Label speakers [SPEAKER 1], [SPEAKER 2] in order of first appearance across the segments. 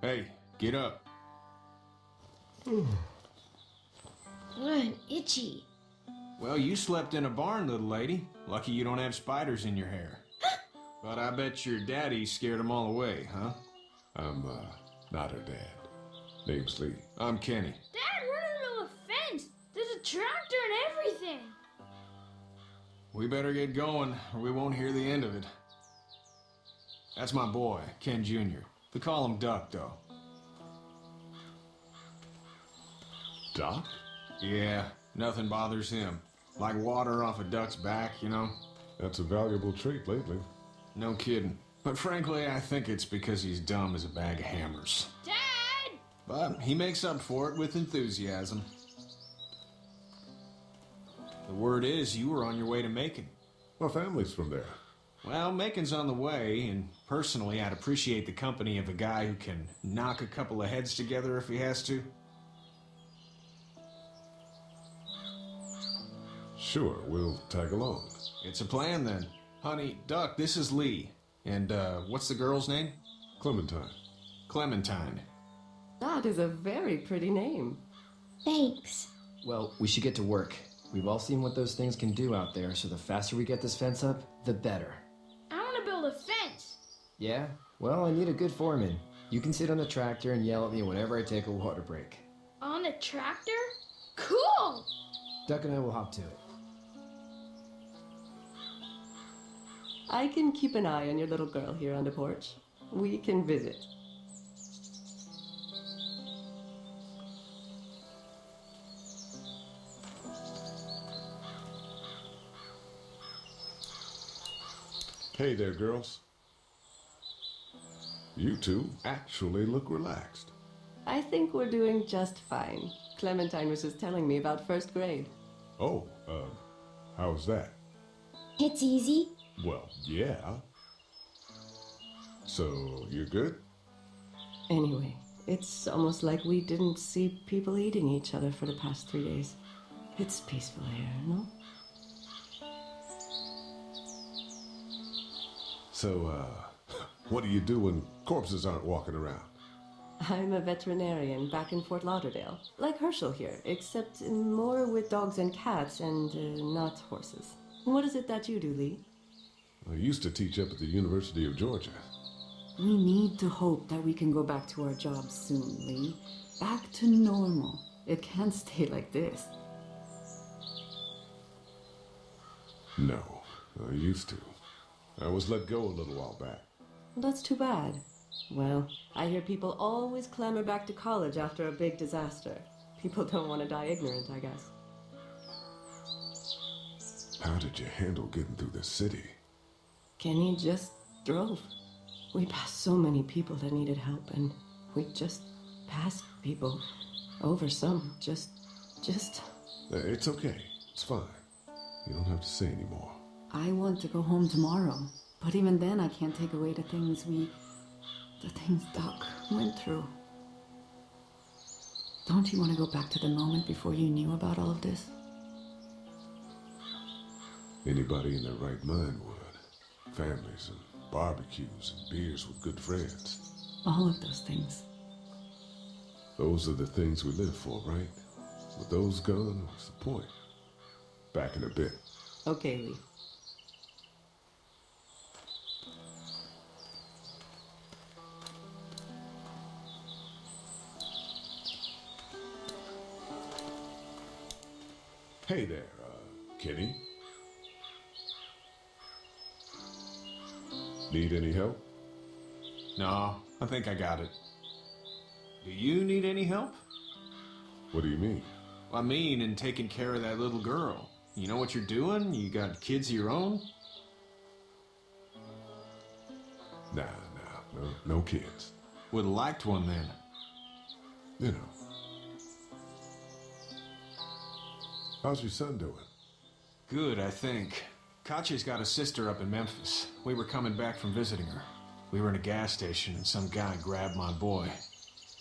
[SPEAKER 1] Hey, get up.
[SPEAKER 2] I'm itchy.
[SPEAKER 1] Well, you slept in a barn, little lady. Lucky you don't have spiders in your hair. But I bet your daddy scared them all away, huh?
[SPEAKER 3] I'm, not her dad. Name's Lee.
[SPEAKER 1] I'm Kenny.
[SPEAKER 2] Dad, we're in the middle of a fence. There's a tractor and everything.
[SPEAKER 1] We better get going, or we won't hear the end of it. That's my boy, Ken Jr. We call him Duck, though.
[SPEAKER 3] Doc?
[SPEAKER 1] Yeah, nothing bothers him. Like water off a duck's back, you know?
[SPEAKER 3] That's a valuable trait lately.
[SPEAKER 1] No kidding. But frankly, I think it's because he's dumb as a bag of hammers.
[SPEAKER 2] Dad!
[SPEAKER 1] But he makes up for it with enthusiasm. The word is you were on your way to Macon.
[SPEAKER 3] My family's from there.
[SPEAKER 1] Well, Macon's on the way, and personally, I'd appreciate the company of a guy who can knock a couple of heads together if he has to.
[SPEAKER 3] Sure, we'll tag along.
[SPEAKER 1] It's a plan, then. Honey, Duck, this is Lee. And, what's the girl's name?
[SPEAKER 3] Clementine.
[SPEAKER 1] Clementine.
[SPEAKER 4] That is a very pretty name.
[SPEAKER 2] Thanks.
[SPEAKER 5] Well, we should get to work. We've all seen what those things can do out there, so the faster we get this fence up, the better.
[SPEAKER 2] I want to build a fence.
[SPEAKER 5] Yeah? Well, I need a good foreman. You can sit on the tractor and yell at me whenever I take a water break.
[SPEAKER 2] On the tractor? Cool!
[SPEAKER 5] Duck and I will hop to it.
[SPEAKER 4] I can keep an eye on your little girl here on the porch. We can visit.
[SPEAKER 3] Hey there, girls. You two actually look relaxed.
[SPEAKER 4] I think we're doing just fine. Clementine was just telling me about first grade.
[SPEAKER 3] Oh, how's that?
[SPEAKER 2] It's easy.
[SPEAKER 3] Well, yeah. So, you're good?
[SPEAKER 4] Anyway, it's almost like we didn't see people eating each other for the past 3 days. It's peaceful here, no?
[SPEAKER 3] So, what do you do when corpses aren't walking around?
[SPEAKER 4] I'm a veterinarian back in Fort Lauderdale. Like Herschel here, except more with dogs and cats and not horses. What is it that you do, Lee?
[SPEAKER 3] I used to teach up at the University of Georgia.
[SPEAKER 6] We need to hope that we can go back to our jobs soon, Lee. Back to normal. It can't stay like this.
[SPEAKER 3] No, I used to. I was let go a little while back.
[SPEAKER 4] That's too bad. Well, I hear people always clamor back to college after a big disaster. People don't want to die ignorant, I guess.
[SPEAKER 3] How did you handle getting through the city?
[SPEAKER 4] Kenny just drove. We passed so many people that needed help, and we just passed people over some. Just...
[SPEAKER 3] It's okay. It's fine. You don't have to say anymore.
[SPEAKER 6] I want to go home tomorrow, but even then I can't take away the things Doc went through. Don't you want to go back to the moment before you knew about all of this?
[SPEAKER 3] Anybody in their right mind would. Families and barbecues and beers with good friends.
[SPEAKER 6] All of those things.
[SPEAKER 3] Those are the things we live for, right? With those gone, what's the point? Back in a bit.
[SPEAKER 4] Okay, Lee.
[SPEAKER 3] Hey there, Kenny. Need any help?
[SPEAKER 1] No, I think I got it. Do you need any help?
[SPEAKER 3] What do you mean?
[SPEAKER 1] I mean, in taking care of that little girl. You know what you're doing? You got kids of your own?
[SPEAKER 3] Nah, no kids.
[SPEAKER 1] Would've liked one then.
[SPEAKER 3] You know. How's your son doing?
[SPEAKER 1] Good, I think. Katya's got a sister up in Memphis. We were coming back from visiting her. We were in a gas station and some guy grabbed my boy.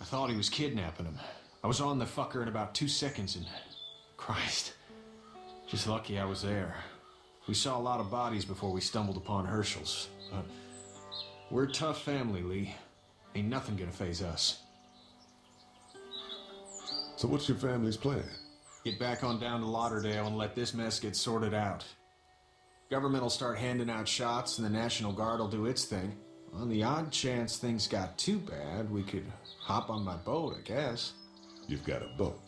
[SPEAKER 1] I thought he was kidnapping him. I was on the fucker in about 2 seconds and... Christ. Just lucky I was there. We saw a lot of bodies before we stumbled upon Herschel's. But we're a tough family, Lee. Ain't nothing gonna phase us.
[SPEAKER 3] So what's your family's plan?
[SPEAKER 1] Get back on down to Lauderdale and let this mess get sorted out. Government will start handing out shots and the National Guard will do its thing. On the odd chance things got too bad, we could hop on my boat, I guess.
[SPEAKER 3] You've got a boat.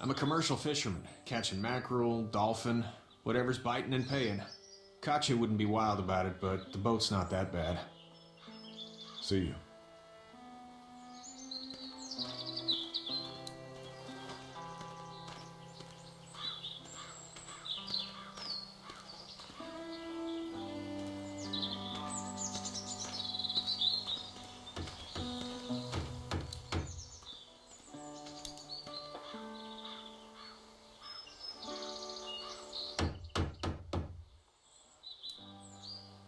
[SPEAKER 1] I'm a commercial fisherman, catching mackerel, dolphin, whatever's biting and paying. Katya wouldn't be wild about it, but the boat's not that bad.
[SPEAKER 3] See you.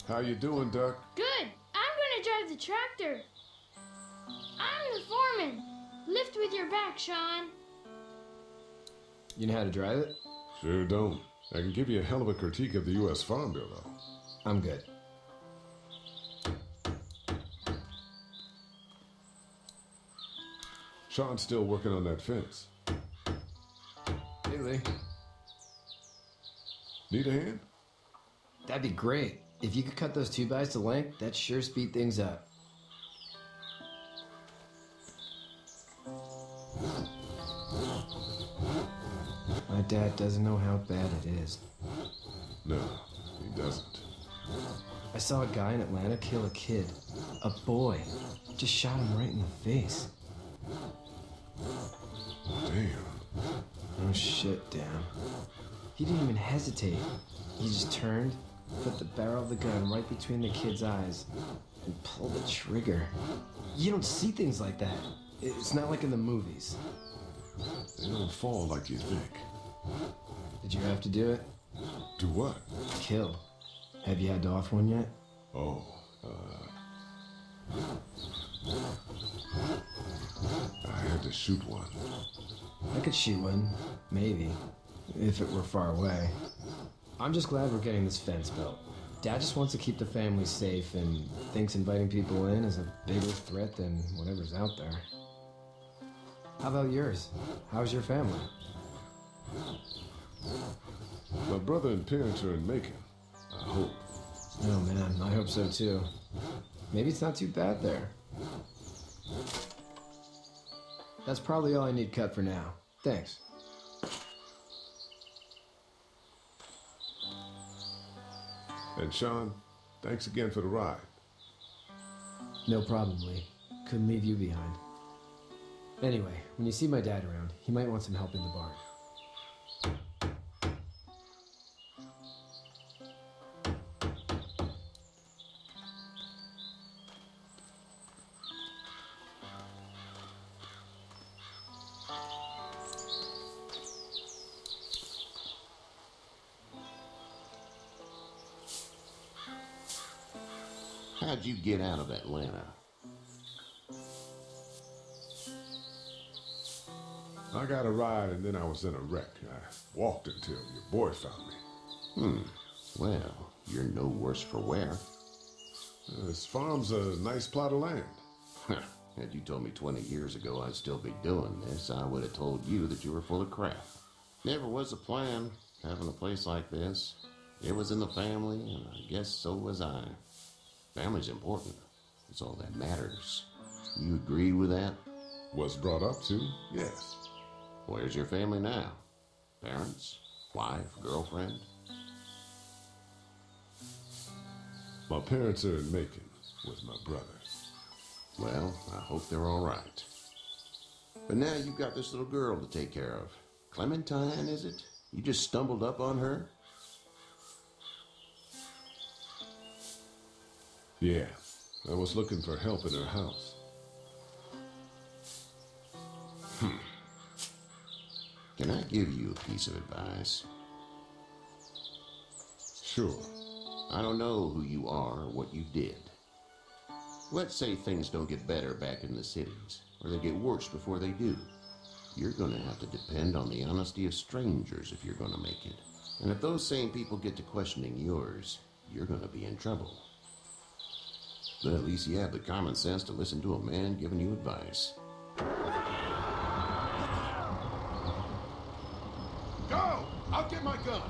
[SPEAKER 3] How you doing, Duck?
[SPEAKER 2] Good. I'm gonna drive the tractor. I'm the foreman. Lift with your back, Sean.
[SPEAKER 5] You know how to drive it?
[SPEAKER 3] Sure don't. I can give you a hell of a critique of the U.S. Farm Bill, though.
[SPEAKER 5] I'm good.
[SPEAKER 3] Sean's still working on that fence.
[SPEAKER 5] Hey, Lee.
[SPEAKER 3] Need a hand?
[SPEAKER 5] That'd be great. If you could cut those 2x to length, that'd sure speed things up. My dad doesn't know how bad it is.
[SPEAKER 3] No, he doesn't.
[SPEAKER 5] I saw a guy in Atlanta kill a kid. A boy. Just shot him right in the face.
[SPEAKER 3] Damn.
[SPEAKER 5] Oh shit, damn. He didn't even hesitate. He just turned, put the barrel of the gun right between the kid's eyes, and pulled the trigger. You don't see things like that. It's not like in the movies.
[SPEAKER 3] They don't fall like you think.
[SPEAKER 5] Did you have to do it?
[SPEAKER 3] Do what?
[SPEAKER 5] Kill. Have you had to off one yet?
[SPEAKER 3] Oh, I had to shoot one.
[SPEAKER 5] I could shoot one, maybe, if it were far away. I'm just glad we're getting this fence built. Dad just wants to keep the family safe and thinks inviting people in is a bigger threat than whatever's out there. How about yours? How's your family?
[SPEAKER 3] My brother and parents are in Macon. I hope.
[SPEAKER 5] Oh man, I hope so too. Maybe it's not too bad there. That's probably all I need cut for now. Thanks.
[SPEAKER 3] And Sean, thanks again for the ride.
[SPEAKER 5] No problem, Lee. Couldn't leave you behind. Anyway, when you see my dad around, he might want some help in the barn.
[SPEAKER 7] How'd you get out of Atlanta?
[SPEAKER 3] I got a ride and then I was in a wreck. I walked until your boy found me.
[SPEAKER 7] Well, you're no worse for wear.
[SPEAKER 3] This farm's a nice plot of land.
[SPEAKER 7] Had you told me 20 years ago I'd still be doing this, I would have told you that you were full of crap. Never was a plan, having a place like this. It was in the family, and I guess so was I. Family's important. It's all that matters. You agree with that?
[SPEAKER 3] Was brought up to, yes.
[SPEAKER 7] Where's your family now? Parents? Wife? Girlfriend?
[SPEAKER 3] My parents are in Macon with my brother.
[SPEAKER 7] Well, I hope they're all right. But now you've got this little girl to take care of. Clementine, is it? You just stumbled up on her?
[SPEAKER 3] Yeah, I was looking for help in her house.
[SPEAKER 7] Can I give you a piece of advice?
[SPEAKER 3] Sure.
[SPEAKER 7] I don't know who you are or what you did. Let's say things don't get better back in the cities, or they get worse before they do. You're gonna have to depend on the honesty of strangers if you're gonna make it. And if those same people get to questioning yours, you're gonna be in trouble. But at least you have the common sense to listen to a man giving you advice.
[SPEAKER 3] Go! I'll get my gun.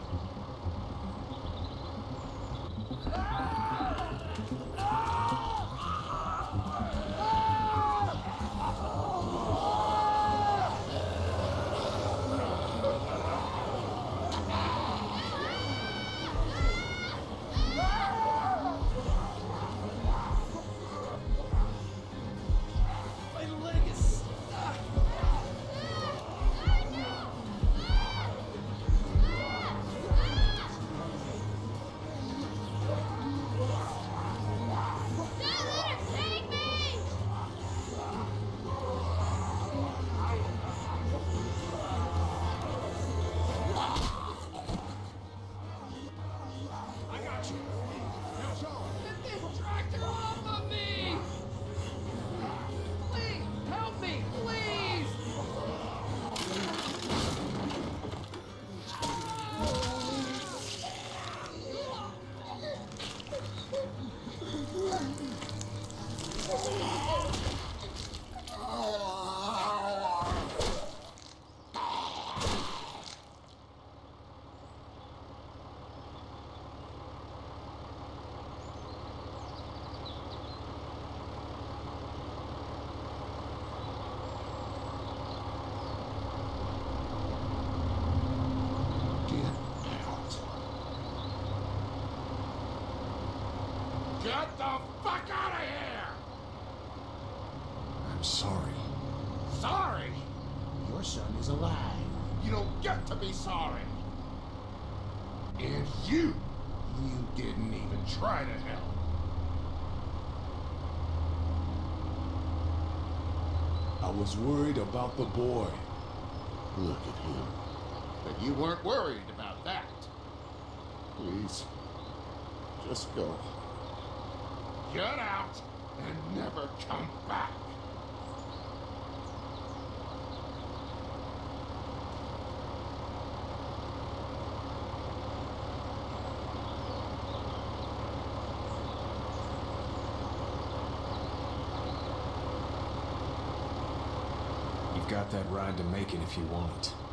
[SPEAKER 3] Get the fuck out of here!
[SPEAKER 1] I'm sorry.
[SPEAKER 3] Sorry? Your son is alive. You don't get to be sorry. And you didn't even try to help.
[SPEAKER 8] I was worried about the boy.
[SPEAKER 7] Look at him.
[SPEAKER 3] But you weren't worried about that.
[SPEAKER 7] Please, just go.
[SPEAKER 3] Get out and never come back.
[SPEAKER 1] You've got that ride to Macon if you want it.